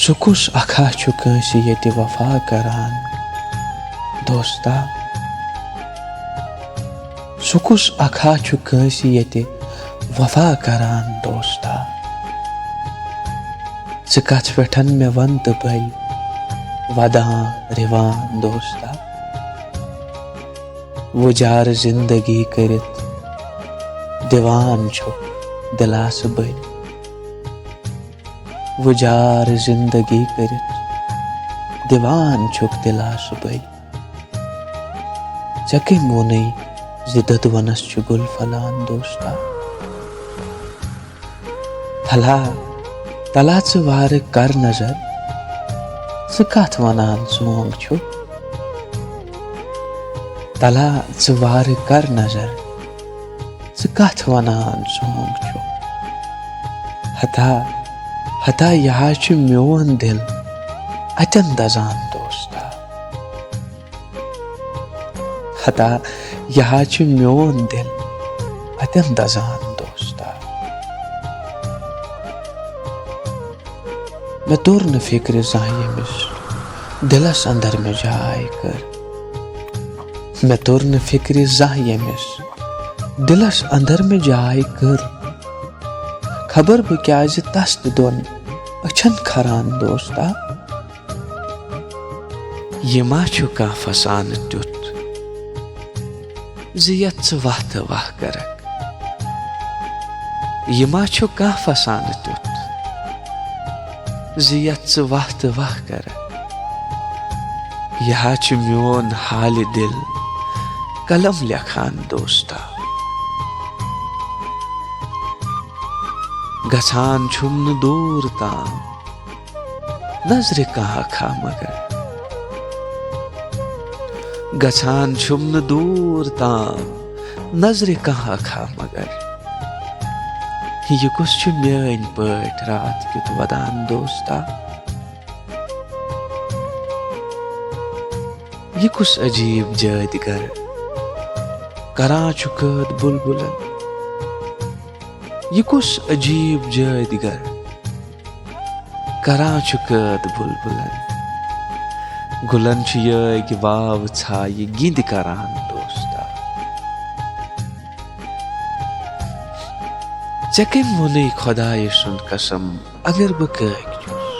Su kus akha chu kansi yeti wafa karan dosta. Su kus akha chu kansi yeti wafa karan dosta. Zi kath pethan me vant bal wadan rivan dosta. वो jar जिंदगी करित दीवान छो दिलास बल. वो jar जिंदगी करित दीवान छुक दिलास बल. चके मोनई जिदत वनस चुगुल फलान दोस्ता. थला तलाच वार कर नजर सिकाथ वनान सोंग छो. तला वार कर नजर सिकाथ वनान सोंग छो. हता यहाँ च म्योन दिल अचन दजान दोस्ता. हता यहाँ च म्योन दिल अचन दजान दोस्ता. मैं तुर न फिक्र जाए मिस दिलस अंदर में जाए कर. मैं तुर न फिक्र जाए मिस दिलस अंदर में जाए कर. खबर बह क्या तस्त दोन अछन खरान दोस्ता. ये मा छु कह फसान तुत जियत वाह तो वाह करक. ये मा छु कह फसान तुत जियत वाह तो वाह करक. यहाँ छु म्योन हाल दिल कलम लखान दोस्ता. गछान छुमन दूर ताम नजर कहाँ खा मगर. गछान छुमन दूर ताम नजर कहाँ खा मगर. ये कुछ छु म्यान पट रात क्युत वदान दोस्ता. ये कुछ अजीब जादगर करा चुकद बुलबुलन. ये कुछ अजीब जादगर करा चुकद बुलबुलन. गुलन छु ये वाव छा ये गिंद करान दोस्ता. चके मोने खुदाय सुन कसम अगर बकैक चुस.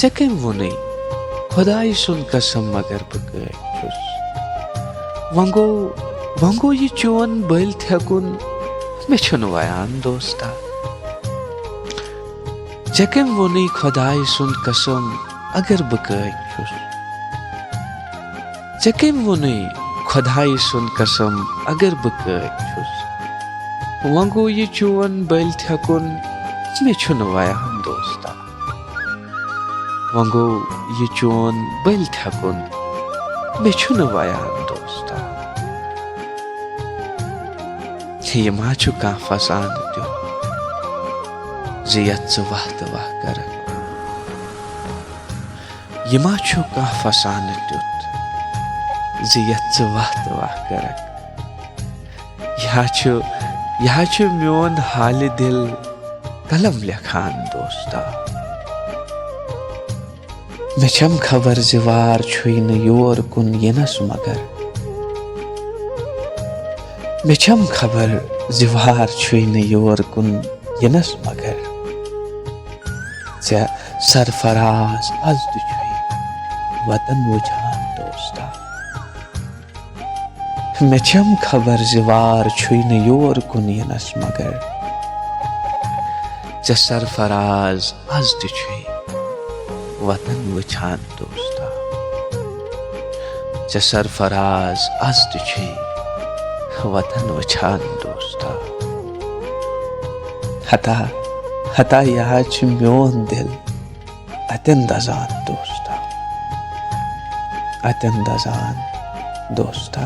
चके मोने खुदाय सुन कसम अगर बकैक चुस. वंगो ये चोन बैल थकुन मे छुन वयान दोस्ता. चके मोने खुदाय सुन कसम अगर बकैक चुस. चके मोने खुदाय सुन कसम अगर बकैक चुस. वंगो ये चोन बैल थकुन मे छुन वयान दोस्ता. वंगो ये चोन बैल थकुन मे छुन वयान दोस्ता. ये मा छु कह फसान त्यो जियत वाह तो वाह करक. ये मा छु कह फसान त्युत जियत वाह तो वाह करक. यहाँ छु म्योन हाल दिल कलम लखान दोस्ता. मे छम खबर जिवार छुइन योर कुन यनस मगर. मे छम खबर जिवार छुइन योर कुन यनस मगर. सरफराज अज छुई वतन वजान दोस्ता. मे छम खबर जिवार छुइन योर कुन यनस मगर. सरफराज अज छुई वतन वजान दोस्ता. सरफराज अज छुई वतन वछान दोस्ता. हता यहाँ छु म्योन दिल अतन दजान दोस्ता. अतन दजान दोस्ता.